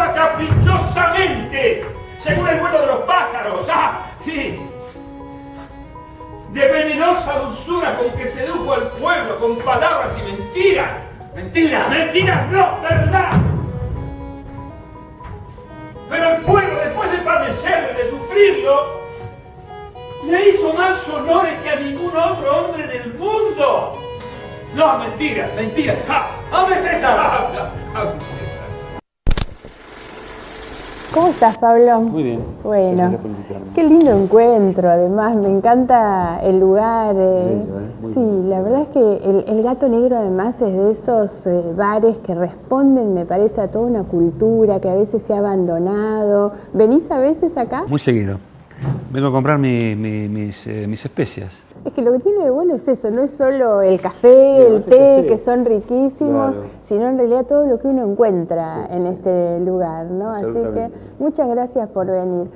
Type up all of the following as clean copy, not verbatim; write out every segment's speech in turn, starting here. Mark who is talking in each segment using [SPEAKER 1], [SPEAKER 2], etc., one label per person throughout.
[SPEAKER 1] actúa caprichosamente, según el vuelo de los pájaros. ¡Ah, sí! De venenosa dulzura con que sedujo al pueblo con palabras y mentiras. ¡Mentiras! ¡Mentiras no! ¡Verdad! Pero el pueblo, después de padecerlo y de sufrirlo, le hizo más honores que a ningún otro hombre del mundo. No, mentiras.
[SPEAKER 2] Mentiras.
[SPEAKER 1] ¡Ja!
[SPEAKER 2] ¡Hable César!
[SPEAKER 1] ¡Hable César!
[SPEAKER 3] ¿Cómo estás, Pablo?
[SPEAKER 4] Muy bien.
[SPEAKER 3] Bueno,
[SPEAKER 4] Gracias por invitarme.
[SPEAKER 3] qué lindo encuentro, además, me encanta el lugar.
[SPEAKER 4] Bello, muy
[SPEAKER 3] sí,
[SPEAKER 4] bello.
[SPEAKER 3] la verdad es que el Gato Negro además es de esos bares que responden, me parece, a toda una cultura que a veces se ha abandonado. ¿Venís a veces acá?
[SPEAKER 4] Muy seguido. Vengo a comprar mis especias.
[SPEAKER 3] Es que lo que tiene de bueno es eso, no es solo el café,
[SPEAKER 4] Claro,
[SPEAKER 3] el
[SPEAKER 4] es el
[SPEAKER 3] té,
[SPEAKER 4] café.
[SPEAKER 3] que son riquísimos,
[SPEAKER 4] Claro.
[SPEAKER 3] sino en realidad todo lo que uno encuentra
[SPEAKER 4] Sí,
[SPEAKER 3] en
[SPEAKER 4] sí.
[SPEAKER 3] este lugar, ¿no? Así que
[SPEAKER 4] Absolutamente.
[SPEAKER 3] muchas gracias por venir.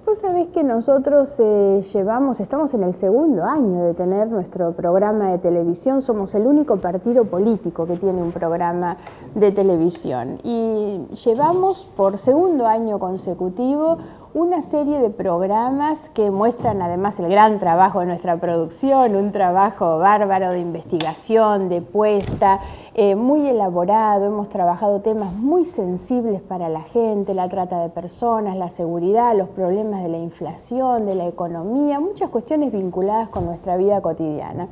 [SPEAKER 3] Vos sabés que nosotros estamos en el segundo año de tener nuestro programa de televisión, somos el único partido político que tiene un programa de televisión y llevamos por segundo año consecutivo una serie de programas que muestran además el gran trabajo de nuestra producción, un trabajo bárbaro de investigación, de puesta, muy elaborado. Hemos trabajado temas muy sensibles para la gente, la trata de personas, la seguridad, los problemas de la inflación, de la economía, muchas cuestiones vinculadas con nuestra vida cotidiana.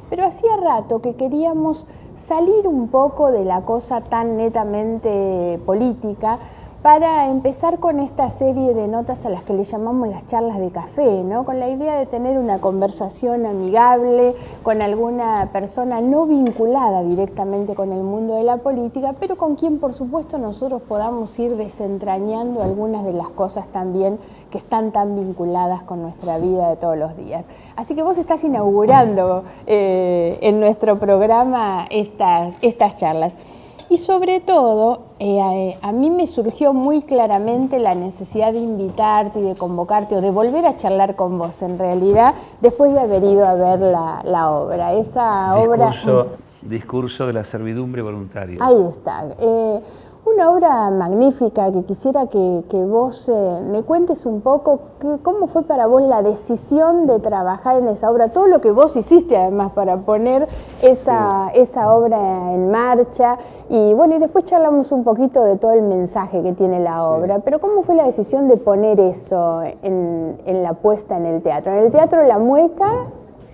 [SPEAKER 3] Pero hacía rato que queríamos salir un poco de la cosa tan netamente política para empezar con esta serie de notas a las que le llamamos las charlas de café, ¿no? Con la idea de tener una conversación amigable con alguna persona no vinculada directamente con el mundo de la política, pero con quien, por supuesto, nosotros podamos ir desentrañando algunas de las cosas también que están tan vinculadas con nuestra vida de todos los días. Así que vos estás inaugurando en nuestro programa estas charlas. Y sobre todo, a mí me surgió muy claramente la necesidad de invitarte y de convocarte o de volver a charlar con vos, en realidad, después de haber ido a ver la obra. Esa
[SPEAKER 4] Discurso de la servidumbre voluntaria.
[SPEAKER 3] Ahí está. Una obra magnífica que quisiera que vos me cuentes un poco cómo fue para vos la decisión de trabajar en esa obra, todo lo que vos hiciste además para poner esa obra en marcha y bueno, y después charlamos un poquito de todo el mensaje que tiene la obra, pero ¿cómo fue la decisión de poner eso en la puesta en el teatro? En el Teatro La Mueca,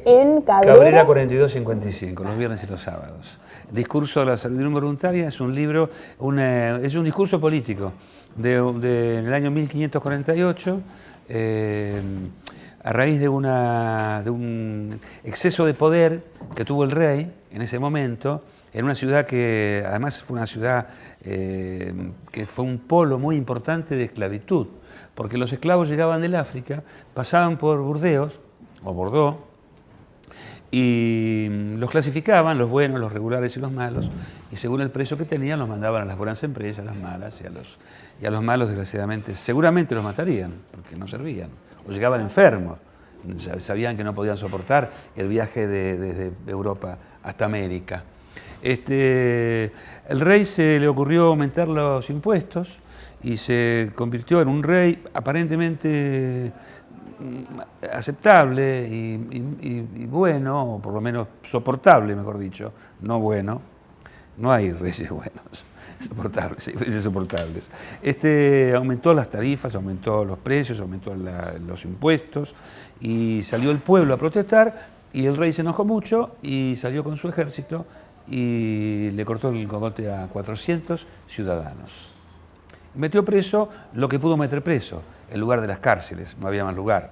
[SPEAKER 3] en
[SPEAKER 4] Cabrera 4255, los viernes y los sábados. Discurso de la servidumbre voluntaria es un libro, es un discurso político en el año 1548, a raíz de un exceso de poder que tuvo el rey en ese momento, en una ciudad que además fue una ciudad que fue un polo muy importante de esclavitud, porque los esclavos llegaban del África, pasaban por Burdeos o Bordeaux, y los clasificaban, los buenos, los regulares y los malos, y según el precio que tenían los mandaban a las buenas empresas, a las malas, y a los malos desgraciadamente seguramente los matarían, porque no servían, o llegaban enfermos, sabían que no podían soportar el viaje desde Europa hasta América. El rey se le ocurrió aumentar los impuestos y se convirtió en un rey aparentemente aceptable y bueno, o por lo menos soportable, mejor dicho, no bueno, no hay reyes buenos, soportables, hay reyes soportables. Aumentó las tarifas, aumentó los precios, aumentó los impuestos y salió el pueblo a protestar y el rey se enojó mucho y salió con su ejército y le cortó el cogote a 400 ciudadanos. Metió preso lo que pudo meter preso, el lugar de las cárceles, no había más lugar,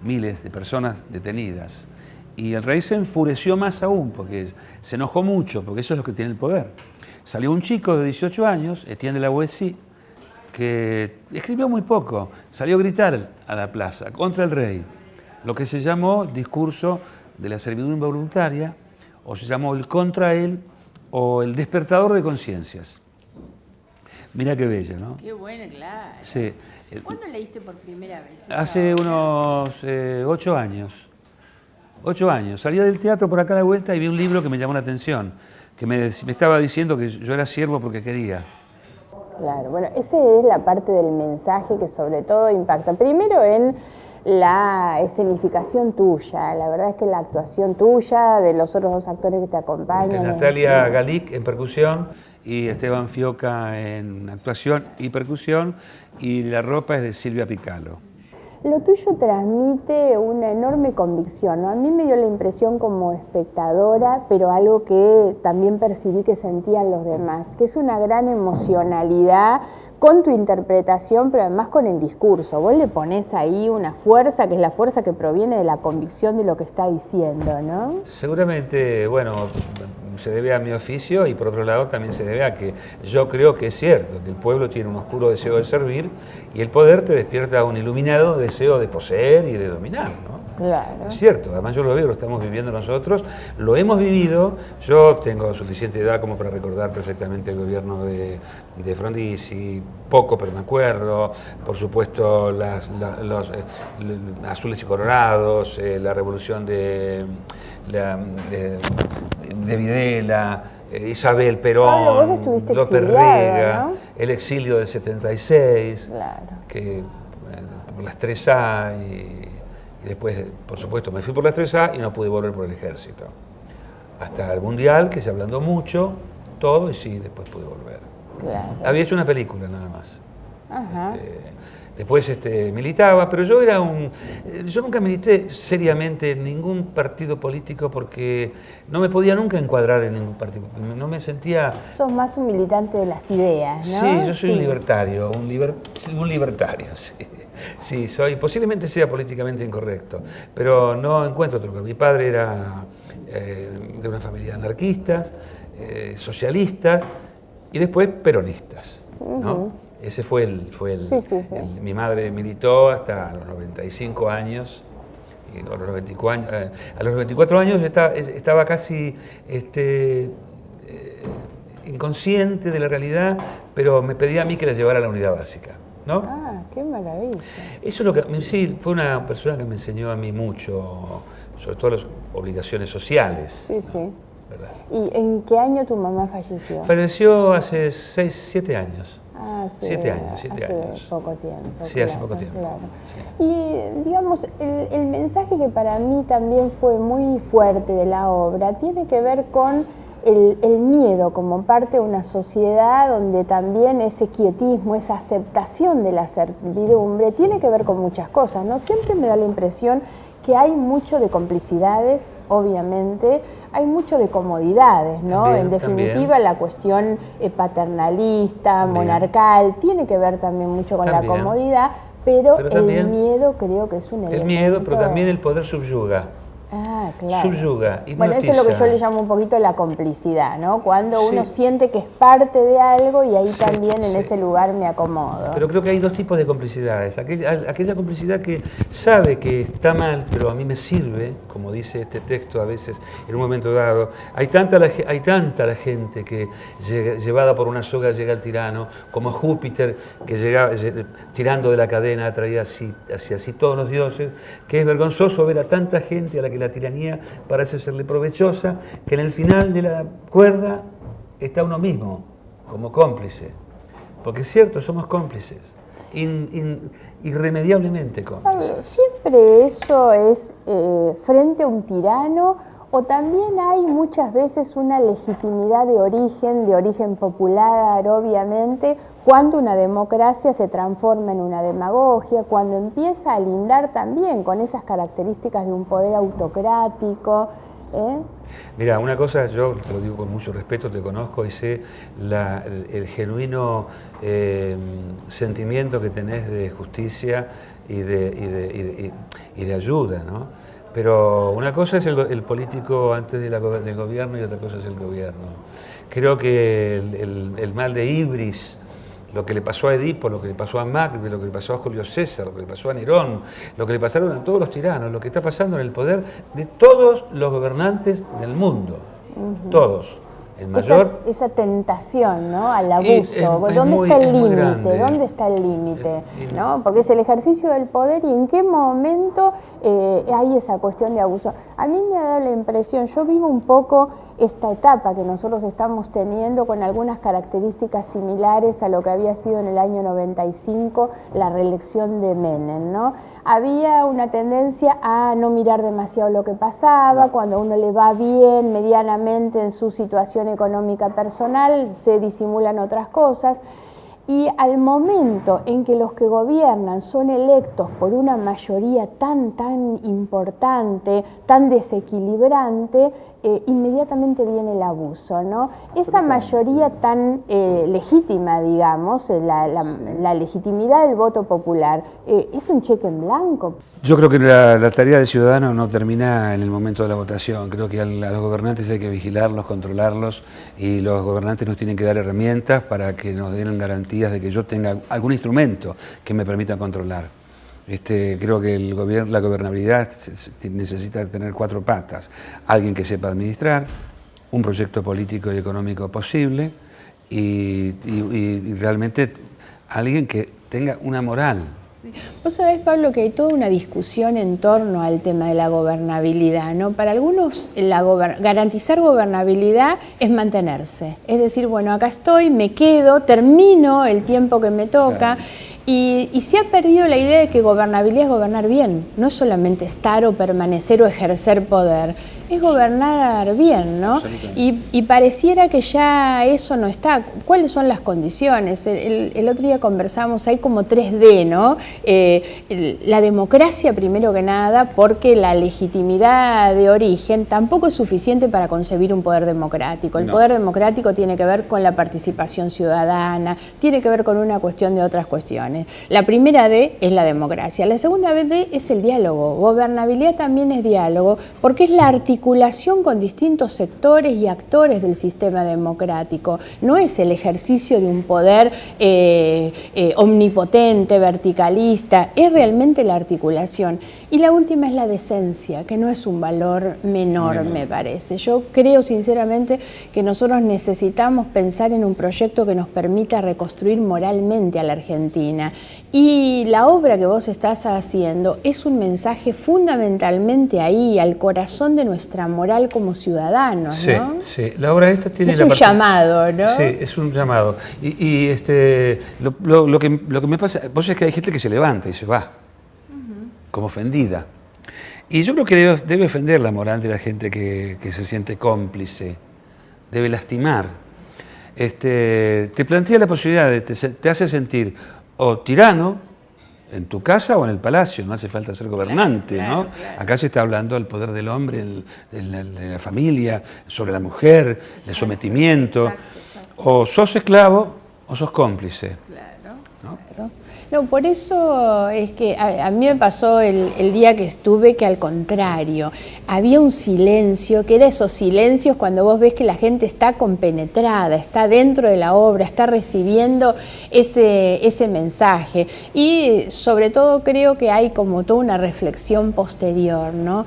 [SPEAKER 4] miles de personas detenidas. Y el rey se enfureció más aún, porque se enojó mucho, porque eso es lo que tiene el poder. Salió un chico de 18 años, Etienne de la Boétie, que escribió muy poco, salió a gritar a la plaza contra el rey, lo que se llamó discurso de la servidumbre voluntaria, o se llamó el contra él, o el despertador de conciencias. Mira qué bello, ¿no?
[SPEAKER 3] Qué bueno, claro.
[SPEAKER 4] Sí.
[SPEAKER 3] ¿Cuándo leíste por primera vez?
[SPEAKER 4] Hace unos 8 años. 8 años. Salía del teatro por acá a la vuelta y vi un libro que me llamó la atención, que me estaba diciendo que yo era siervo porque quería.
[SPEAKER 3] Claro, bueno, esa es la parte del mensaje que sobre todo impacta. Primero en la escenificación tuya, la verdad es que la actuación tuya, de los otros dos actores que te acompañan.
[SPEAKER 4] Natalia Galic en percusión y Esteban Fioca en actuación y percusión, y la ropa es de Silvia Picalo.
[SPEAKER 3] Lo tuyo transmite una enorme convicción, ¿no? A mí me dio la impresión como espectadora, pero algo que también percibí que sentían los demás, que es una gran emocionalidad con tu interpretación, pero además con el discurso. Vos le ponés ahí una fuerza, que es la fuerza que proviene de la convicción de lo que está diciendo, ¿no?
[SPEAKER 4] Seguramente, bueno, se debe a mi oficio y por otro lado también se debe a que yo creo que es cierto, que el pueblo tiene un oscuro deseo de servir y el poder te despierta un iluminado deseo de poseer y de dominar, ¿no?
[SPEAKER 3] Claro.
[SPEAKER 4] Es cierto, además yo lo veo, lo estamos viviendo nosotros, lo hemos vivido. Yo tengo suficiente edad como para recordar perfectamente el gobierno de Frondizi, poco pero me acuerdo, por supuesto los azules y colorados, la revolución de Videla, Isabel Perón,
[SPEAKER 3] Pablo, vos estuviste
[SPEAKER 4] López
[SPEAKER 3] exiliado,
[SPEAKER 4] Rega,
[SPEAKER 3] ¿no?
[SPEAKER 4] el exilio del 76,
[SPEAKER 3] Claro.
[SPEAKER 4] que por las 3A y después, por supuesto, me fui por las 3A y no pude volver por el ejército. Hasta el Mundial, que se ablandó mucho, todo, y sí, después pude volver.
[SPEAKER 3] Claro.
[SPEAKER 4] Había hecho una película nada más.
[SPEAKER 3] Ajá.
[SPEAKER 4] Después militaba, pero yo nunca milité seriamente en ningún partido político porque no me podía nunca encuadrar en ningún partido. No me sentía...
[SPEAKER 3] Sos más un militante de las ideas, ¿no?
[SPEAKER 4] Sí, yo soy un libertario, un libertario, sí. Sí, soy, posiblemente sea políticamente incorrecto, pero no encuentro otro. Mi padre era de una familia de anarquistas, socialistas y después peronistas, ¿no? Ese fue el mi madre militó hasta los 95 años, y a los 94 años estaba casi inconsciente de la realidad, pero me pedía a mí que la llevara a la unidad básica, ¿no?
[SPEAKER 3] Ah, qué maravilla.
[SPEAKER 4] Eso es lo que, sí, fue una persona que me enseñó a mí mucho, sobre todo las obligaciones sociales.
[SPEAKER 3] Sí, sí.
[SPEAKER 4] ¿Verdad?
[SPEAKER 3] ¿Y en qué año tu mamá falleció?
[SPEAKER 4] Falleció hace 7 años.
[SPEAKER 3] Hace
[SPEAKER 4] 7 años, 7
[SPEAKER 3] hace
[SPEAKER 4] años.
[SPEAKER 3] poco tiempo.
[SPEAKER 4] Sí, hace poco tiempo.
[SPEAKER 3] Claro.
[SPEAKER 4] Sí.
[SPEAKER 3] Y digamos, el mensaje que para mí también fue muy fuerte de la obra tiene que ver con el miedo como parte de una sociedad donde también ese quietismo, esa aceptación de la servidumbre tiene que ver con muchas cosas, ¿no? Siempre me da la impresión que hay mucho de complicidades, obviamente, hay mucho de comodidades, ¿no?
[SPEAKER 4] También,
[SPEAKER 3] en definitiva,
[SPEAKER 4] también.
[SPEAKER 3] la cuestión paternalista,
[SPEAKER 4] También.
[SPEAKER 3] monarcal, tiene que ver también mucho con
[SPEAKER 4] También.
[SPEAKER 3] la comodidad, pero
[SPEAKER 4] también
[SPEAKER 3] el miedo creo que es un elemento...
[SPEAKER 4] El miedo, pero también el poder subyuga.
[SPEAKER 3] Ah, claro.
[SPEAKER 4] Subyuga,
[SPEAKER 3] Bueno, eso es lo que yo le
[SPEAKER 4] hipnotiza.
[SPEAKER 3] llamo un poquito la complicidad, ¿no? Cuando uno
[SPEAKER 4] Sí.
[SPEAKER 3] siente que es parte de algo y ahí
[SPEAKER 4] Sí,
[SPEAKER 3] también en
[SPEAKER 4] sí.
[SPEAKER 3] ese lugar me acomodo.
[SPEAKER 4] Pero creo que hay dos tipos de complicidades. Aquella complicidad que sabe que está mal, pero a mí me sirve, como dice este texto a veces en un momento dado. Hay tanta la gente que llevada por una soga llega al tirano, como Júpiter que llegaba tirando de la cadena atraía hacia sí todos los dioses, que es vergonzoso ver a tanta gente a la que la tiranía parece serle provechosa, que en el final de la cuerda está uno mismo como cómplice. Porque es cierto, somos cómplices, irremediablemente
[SPEAKER 3] Pablo,
[SPEAKER 4] cómplices.
[SPEAKER 3] ¿siempre eso es frente a un tirano o también hay muchas veces una legitimidad de origen popular, obviamente, cuando una democracia se transforma en una demagogia, cuando empieza a lindar también con esas características de un poder autocrático?
[SPEAKER 4] Mira, una cosa, yo te lo digo con mucho respeto, te conozco y sé el genuino sentimiento que tenés de justicia y de ayuda, ¿no? Pero una cosa es el político antes del gobierno y otra cosa es el gobierno. Creo que el mal de Ibris, lo que le pasó a Edipo, lo que le pasó a Macbeth, lo que le pasó a Julio César, lo que le pasó a Nerón, lo que le pasaron a todos los tiranos, lo que está pasando en el poder de todos los gobernantes del mundo, todos, el mayor...
[SPEAKER 3] Esa tentación, ¿no?, al abuso. ¿Dónde está el límite? ¿Dónde está el límite? ¿No? Porque es el ejercicio del poder y en qué momento hay esa cuestión de abuso. A mí me ha dado la impresión, yo vivo un poco esta etapa que nosotros estamos teniendo con algunas características similares a lo que había sido en el año 95 la reelección de Menem, ¿no? Había una tendencia a no mirar demasiado lo que pasaba, cuando a uno le va bien medianamente en su situación económica personal, se disimulan otras cosas. Y al momento en que los que gobiernan son electos por una mayoría tan importante, tan desequilibrante, inmediatamente viene el abuso, ¿no? Esa mayoría tan legítima, digamos, la legitimidad del voto popular, ¿es un cheque en blanco?
[SPEAKER 4] Yo creo que la tarea del ciudadano no termina en el momento de la votación. Creo que a los gobernantes hay que vigilarlos, controlarlos, y los gobernantes nos tienen que dar herramientas para que nos den garantías de que yo tenga algún instrumento que me permita controlar. Creo que la gobernabilidad necesita tener 4 patas. Alguien que sepa administrar, un proyecto político y económico posible y realmente alguien que tenga una moral.
[SPEAKER 3] Vos sabés, Pablo, que hay toda una discusión en torno al tema de la gobernabilidad, ¿no? Para algunos garantizar gobernabilidad es mantenerse, es decir, bueno, acá estoy, me quedo, termino el tiempo que me toca. Claro. Y se ha perdido la idea de que gobernabilidad es gobernar bien, no es solamente estar o permanecer o ejercer poder, es gobernar bien, ¿no? Y pareciera que ya eso no está. ¿Cuáles son las condiciones? El otro día conversamos, hay como 3D, ¿no? La democracia, primero que nada, porque la legitimidad de origen tampoco es suficiente para concebir un poder democrático. El poder democrático tiene que ver con la participación ciudadana, tiene que ver con una cuestión de otras cuestiones. La primera D es la democracia, la segunda D es el diálogo. Gobernabilidad también es diálogo, porque es la articulación con distintos sectores y actores del sistema democrático. No es el ejercicio de un poder omnipotente, verticalista, es realmente la articulación. Y la última es la decencia, que no es un valor menor, me parece. Yo creo sinceramente que nosotros necesitamos pensar en un proyecto que nos permita reconstruir moralmente a la Argentina. Y la obra que vos estás haciendo es un mensaje fundamentalmente ahí, al corazón de nuestra moral como ciudadanos, ¿no?
[SPEAKER 4] Sí, la obra esta tiene
[SPEAKER 3] es un llamado, ¿no?
[SPEAKER 4] Sí, es un llamado. Lo que me pasa, vos sabés que hay gente que se levanta y se va, como ofendida. Y yo creo que debe ofender la moral de la gente que se siente cómplice, debe lastimar. Te plantea la posibilidad, te hace sentir o tirano en tu casa o en el palacio, no hace falta ser gobernante, ¿no? Claro. Acá se está hablando del poder del hombre, en la familia, sobre la mujer, del sometimiento. O sos esclavo o sos cómplice.
[SPEAKER 3] Claro, ¿no? Claro. No, por eso es que a mí me pasó el día que estuve que al contrario, había un silencio, que era esos silencios cuando vos ves que la gente está compenetrada, está dentro de la obra, está recibiendo ese mensaje. Y sobre todo creo que hay como toda una reflexión posterior, ¿no?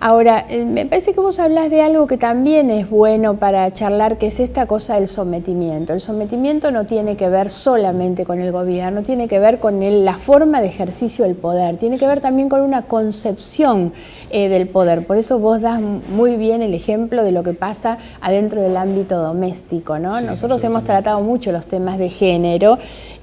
[SPEAKER 3] Ahora, me parece que vos hablás de algo que también es bueno para charlar, que es esta cosa del sometimiento. El sometimiento no tiene que ver solamente con el gobierno, tiene que ver con la forma de ejercicio del poder, tiene que ver también con una concepción del poder. Por eso vos das muy bien el ejemplo de lo que pasa adentro del ámbito doméstico, ¿no? Sí, nosotros hemos tratado mucho los temas de género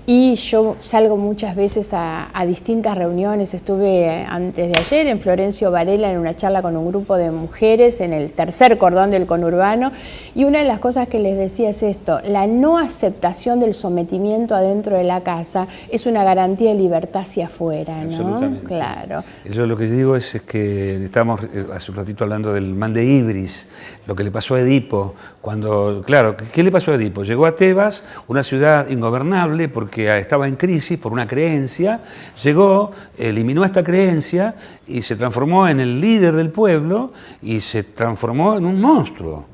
[SPEAKER 3] y yo salgo muchas veces a distintas reuniones. Estuve antes de ayer en Florencio Varela en una charla con un grupo de mujeres en el tercer cordón del conurbano, y una de las cosas que les decía es esto: la no aceptación del sometimiento adentro de la casa es una garantía de libertad hacia afuera, ¿no?
[SPEAKER 4] Absolutamente.
[SPEAKER 3] Claro.
[SPEAKER 4] Yo lo que digo es que estábamos hace un ratito hablando del man de Ibris, lo que le pasó a Edipo, cuando, claro, ¿qué le pasó a Edipo? Llegó a Tebas, una ciudad ingobernable porque estaba en crisis por una creencia, llegó, eliminó esta creencia y se transformó en el líder del pueblo y se transformó en un monstruo.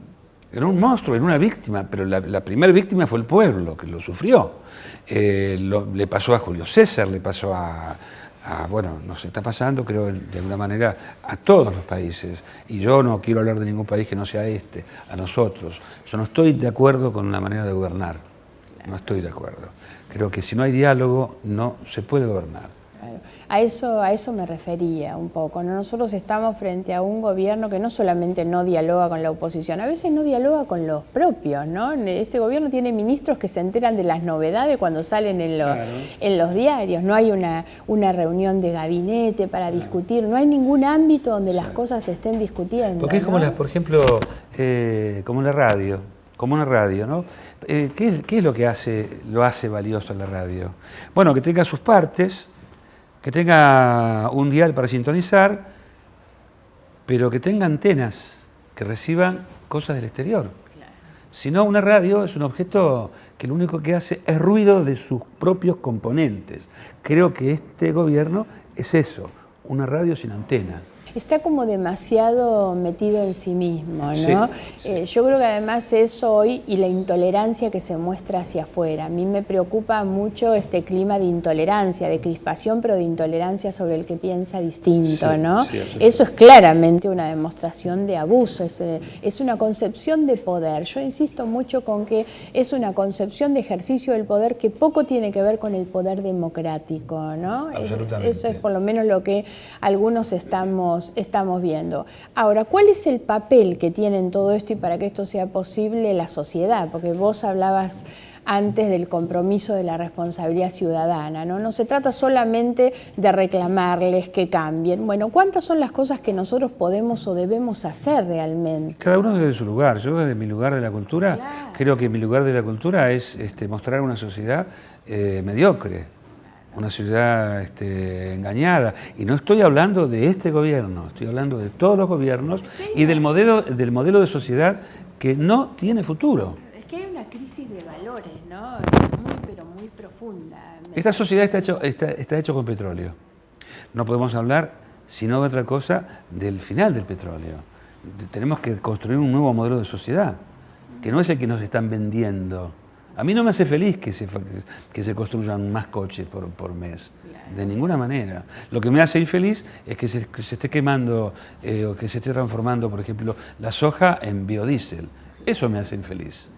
[SPEAKER 4] Era un monstruo, era una víctima, pero la primera víctima fue el pueblo, que lo sufrió. Le pasó a Julio César, le pasó a bueno, nos está pasando, creo, de alguna manera, a todos los países. Y yo no quiero hablar de ningún país que no sea este, a nosotros. Yo no estoy de acuerdo con la manera de gobernar. No estoy de acuerdo. Creo que si no hay diálogo, no se puede gobernar.
[SPEAKER 3] Claro. A eso me refería un poco, ¿no? Nosotros estamos frente a un gobierno que no solamente no dialoga con la oposición, a veces no dialoga con los propios, ¿no? Este gobierno tiene ministros que se enteran de las novedades cuando salen en los diarios, no hay una reunión de gabinete para discutir, no hay ningún ámbito donde las cosas se estén discutiendo.
[SPEAKER 4] Porque es como,
[SPEAKER 3] ¿no?
[SPEAKER 4] por ejemplo, como la radio. Como una radio, ¿no? ¿Qué es lo que lo hace valioso la radio? Bueno, que tenga sus partes, que tenga un dial para sintonizar, pero que tenga antenas que reciban cosas del exterior. Claro. Si no, una radio es un objeto que lo único que hace es ruido de sus propios componentes. Creo que este gobierno es eso, una radio sin antena.
[SPEAKER 3] Está como demasiado metido en sí mismo, ¿no?
[SPEAKER 4] Sí, sí.
[SPEAKER 3] Yo creo que además eso hoy y la intolerancia que se muestra hacia afuera. A mí me preocupa mucho este clima de intolerancia, de crispación, pero de intolerancia sobre el que piensa distinto,
[SPEAKER 4] Sí,
[SPEAKER 3] ¿no?
[SPEAKER 4] sí,
[SPEAKER 3] eso es claramente una demostración de abuso, es una concepción de poder. Yo insisto mucho con que es una concepción de ejercicio del poder que poco tiene que ver con el poder democrático, ¿no?
[SPEAKER 4] Absolutamente.
[SPEAKER 3] Eso es por lo menos lo que algunos estamos viendo. Ahora, ¿cuál es el papel que tiene en todo esto y para que esto sea posible la sociedad? Porque vos hablabas antes del compromiso de la responsabilidad ciudadana, ¿no? No se trata solamente de reclamarles que cambien. Bueno, ¿cuántas son las cosas que nosotros podemos o debemos hacer realmente?
[SPEAKER 4] Cada uno desde su lugar. Yo desde mi lugar de la cultura,
[SPEAKER 3] Claro.
[SPEAKER 4] creo que mi lugar de la cultura es mostrar una sociedad mediocre. Una ciudad engañada. Y no estoy hablando de este gobierno, estoy hablando de todos los gobiernos y del modelo de sociedad que no tiene futuro.
[SPEAKER 3] Es que hay una crisis de valores, ¿no? Pero muy profunda.
[SPEAKER 4] Esta sociedad está hecho con petróleo. No podemos hablar, sino de otra cosa, del final del petróleo. Tenemos que construir un nuevo modelo de sociedad, que no es el que nos están vendiendo. A mí no me hace feliz que se construyan más coches por mes, de ninguna manera. Lo que me hace infeliz es que se esté quemando o que se esté transformando, por ejemplo, la soja en biodiesel. Eso me hace infeliz.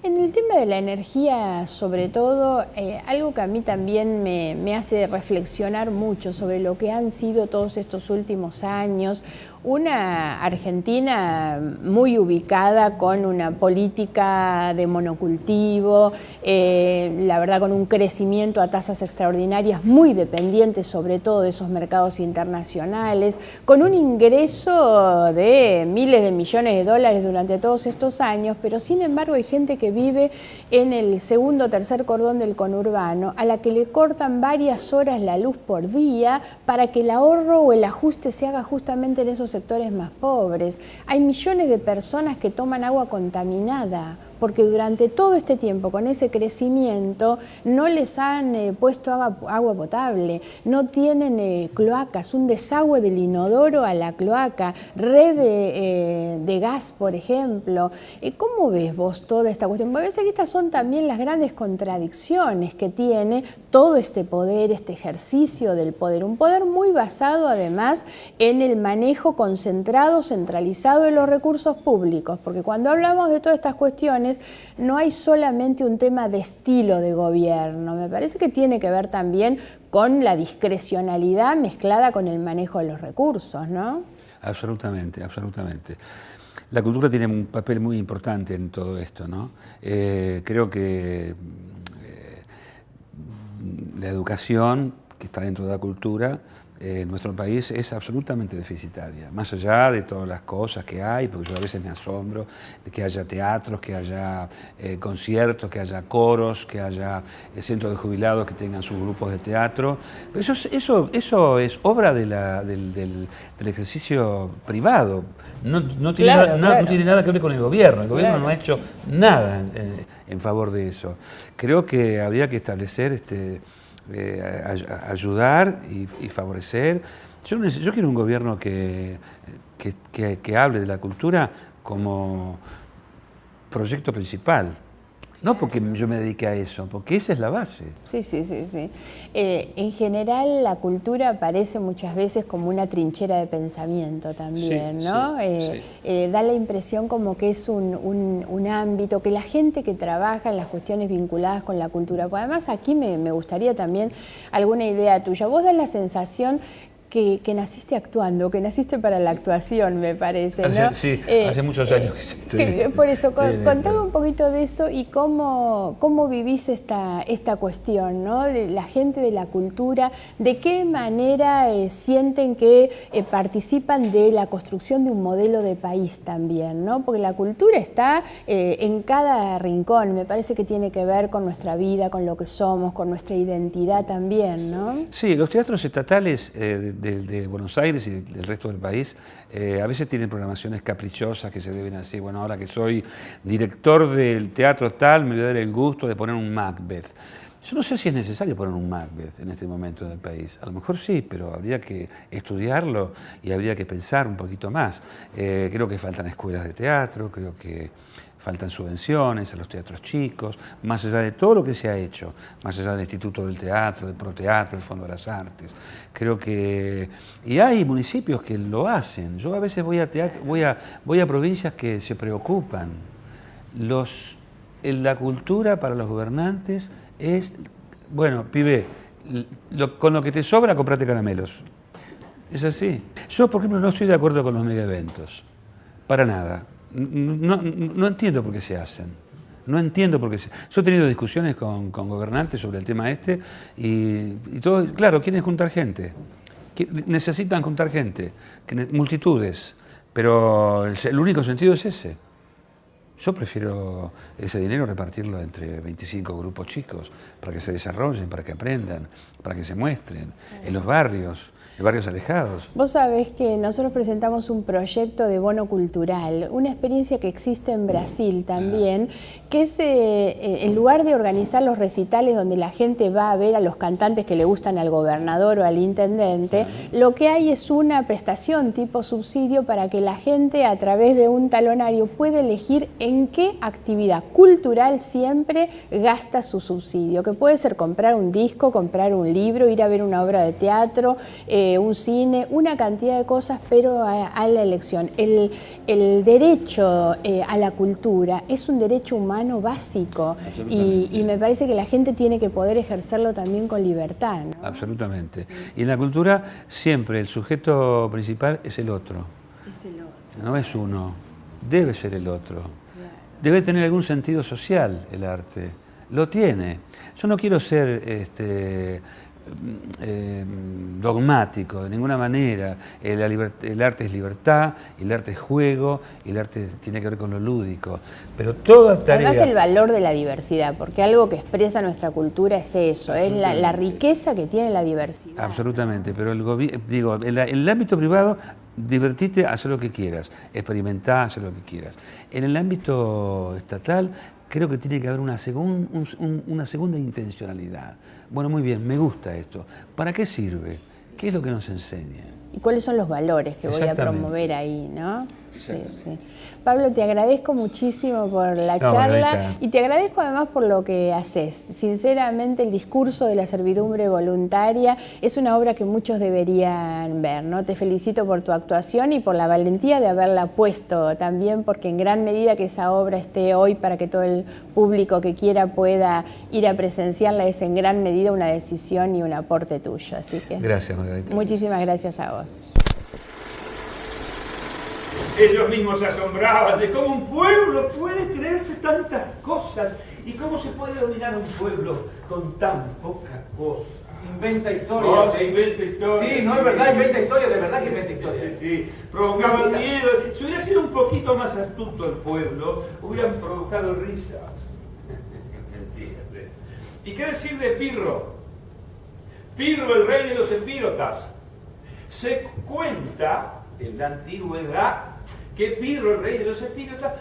[SPEAKER 3] En el tema de la energía, sobre todo, algo que a mí también me hace reflexionar mucho sobre lo que han sido todos estos últimos años, una Argentina muy ubicada con una política de monocultivo, la verdad con un crecimiento a tasas extraordinarias, muy dependiente sobre todo de esos mercados internacionales, con un ingreso de miles de millones de dólares durante todos estos años, pero sin embargo hay gente que vive en el segundo o tercer cordón del conurbano, a la que le cortan varias horas la luz por día para que el ahorro o el ajuste se haga justamente en esos sectores más pobres. Hay millones de personas que toman agua contaminada, porque durante todo este tiempo, con ese crecimiento, no les han puesto agua potable, no tienen cloacas, un desagüe del inodoro a la cloaca, red de gas, por ejemplo. ¿Cómo ves vos toda esta cuestión? Me parece que estas son también las grandes contradicciones que tiene todo este poder, este ejercicio del poder, un poder muy basado además en el manejo concentrado, centralizado de los recursos públicos, porque cuando hablamos de todas estas cuestiones, no hay solamente un tema de estilo de gobierno, me parece que tiene que ver también con la discrecionalidad mezclada con el manejo de los recursos, ¿no?
[SPEAKER 4] Absolutamente, absolutamente. La cultura tiene un papel muy importante en todo esto, ¿no? Creo que la educación, que está dentro de la cultura, en nuestro país es absolutamente deficitaria, más allá de todas las cosas que hay, porque yo a veces me asombro de que haya teatros, que haya conciertos, que haya coros, que haya centros de jubilados que tengan sus grupos de teatro, pero eso es obra del ejercicio privado, no tiene nada que ver con el gobierno no ha hecho nada en favor de eso. Creo que habría que establecer ayudar y favorecer. Yo quiero un gobierno que hable de la cultura como proyecto principal. No porque yo me dedique a eso, porque esa es la base.
[SPEAKER 3] Sí. En general la cultura aparece muchas veces como una trinchera de pensamiento también,
[SPEAKER 4] Sí,
[SPEAKER 3] ¿no?
[SPEAKER 4] sí.
[SPEAKER 3] Da la impresión como que es un ámbito, que la gente que trabaja en las cuestiones vinculadas con la cultura, pues además aquí me gustaría también alguna idea tuya. Vos das la sensación que naciste actuando, que naciste para la actuación, me parece, ¿no?
[SPEAKER 4] Sí, hace muchos años que estoy...
[SPEAKER 3] Por eso, contame un poquito de eso y cómo vivís esta cuestión, ¿no? De la gente de la cultura, de qué manera sienten que participan de la construcción de un modelo de país también, ¿no? Porque la cultura está en cada rincón, me parece que tiene que ver con nuestra vida, con lo que somos, con nuestra identidad también, ¿no?
[SPEAKER 4] Sí, los teatros estatales de Buenos Aires y del resto del país a veces tienen programaciones caprichosas que se deben hacer. Bueno, ahora que soy director del teatro tal, me voy a dar el gusto de poner un Macbeth. Yo no sé si es necesario poner un Macbeth en este momento en el país. A lo mejor sí, pero habría que estudiarlo y habría que pensar un poquito más. Creo que faltan escuelas de teatro, creo que faltan subvenciones a los teatros chicos, más allá de todo lo que se ha hecho, más allá del Instituto del Teatro, del Proteatro, del Fondo de las Artes. Creo que... Y hay municipios que lo hacen. Yo a veces voy a provincias que se preocupan. La cultura para los gobernantes es, bueno, pibe, con lo que te sobra, comprate caramelos. Es así. Yo, por ejemplo, no estoy de acuerdo con los megaeventos. Para nada. No entiendo por qué se hacen. No entiendo por qué se... Yo he tenido discusiones con gobernantes sobre el tema y todo, claro, quieren juntar gente. Necesitan juntar gente, multitudes, pero el único sentido es ese. Yo prefiero ese dinero repartirlo entre 25 grupos chicos, para que se desarrollen, para que aprendan, para que se muestren, en los barrios alejados.
[SPEAKER 3] Vos sabés que nosotros presentamos un proyecto de bono cultural, una experiencia que existe en Brasil también, que es en lugar de organizar los recitales donde la gente va a ver a los cantantes que le gustan al gobernador o al intendente, lo que hay es una prestación tipo subsidio para que la gente a través de un talonario pueda elegir en qué actividad cultural siempre gasta su subsidio, que puede ser comprar un disco, comprar un libro, ir a ver una obra de teatro, un cine, una cantidad de cosas, pero a la elección. El derecho a la cultura es un derecho humano básico y me parece que la gente tiene que poder ejercerlo también con libertad, ¿no?
[SPEAKER 4] Absolutamente. Y en la cultura siempre el sujeto principal es el otro.
[SPEAKER 3] Es el otro.
[SPEAKER 4] No es uno, debe ser el otro. Debe tener algún sentido social el arte. Lo tiene. Yo no quiero ser dogmático de ninguna manera. El arte es libertad, el arte es juego, el arte tiene que ver con lo lúdico. Pero toda tarea...
[SPEAKER 3] Además el valor de la diversidad, porque algo que expresa nuestra cultura es eso, es la riqueza que tiene la diversidad.
[SPEAKER 4] Absolutamente, pero en el ámbito privado, divertite, haz lo que quieras, experimentá, haz lo que quieras. En el ámbito estatal, creo que tiene que haber una segunda intencionalidad. Bueno, muy bien, me gusta esto. ¿Para qué sirve? ¿Qué es lo que nos enseña?
[SPEAKER 3] ¿Y cuáles son los valores que voy a promover ahí, no? Sí. Pablo, te agradezco muchísimo por la charla y te agradezco además por lo que haces. Sinceramente, el discurso de la servidumbre voluntaria es una obra que muchos deberían ver, ¿no? Te felicito por tu actuación y por la valentía de haberla puesto también, porque en gran medida que esa obra esté hoy para que todo el público que quiera pueda ir a presenciarla es en gran medida una decisión y un aporte tuyo. Así que
[SPEAKER 4] gracias, Margarita.
[SPEAKER 3] Muchísimas gracias a vos.
[SPEAKER 1] Ellos mismos se asombraban de cómo un pueblo puede creerse tantas cosas y cómo se puede dominar un pueblo con tan poca cosa.
[SPEAKER 2] Inventa historias.
[SPEAKER 1] No, se inventa historias.
[SPEAKER 2] Sí, no es verdad, inventa historias, de verdad que inventa historias.
[SPEAKER 1] Sí, provocaban miedo. Si hubiera sido un poquito más astuto el pueblo, hubieran provocado risas. Mentiras. ¿Y qué decir de Pirro? Pirro, el rey de los epírotas. Se cuenta en la antigüedad que Pirro, el rey de los epírotas,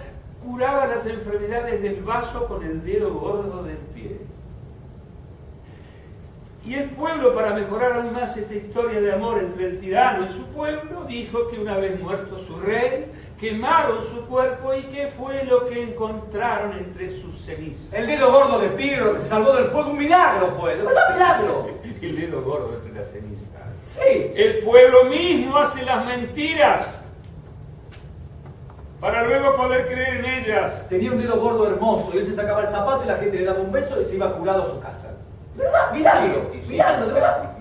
[SPEAKER 1] curaba las enfermedades del vaso con el dedo gordo del pie. Y el pueblo, para mejorar aún más esta historia de amor entre el tirano y su pueblo, dijo que una vez muerto su rey, quemaron su cuerpo y qué fue lo que encontraron entre sus cenizas.
[SPEAKER 2] El dedo gordo de Pirro que se salvó del fuego, un milagro fue, de verdad milagro.
[SPEAKER 1] El dedo gordo entre las cenizas.
[SPEAKER 2] Sí.
[SPEAKER 1] El pueblo mismo hace las mentiras para luego poder creer en ellas.
[SPEAKER 2] Tenía un dedo gordo hermoso y él se sacaba el zapato y la gente le daba un beso y se iba curado a su casa. ¿Verdad? Milagro,
[SPEAKER 1] Sí, sí.
[SPEAKER 2] milagro, de verdad.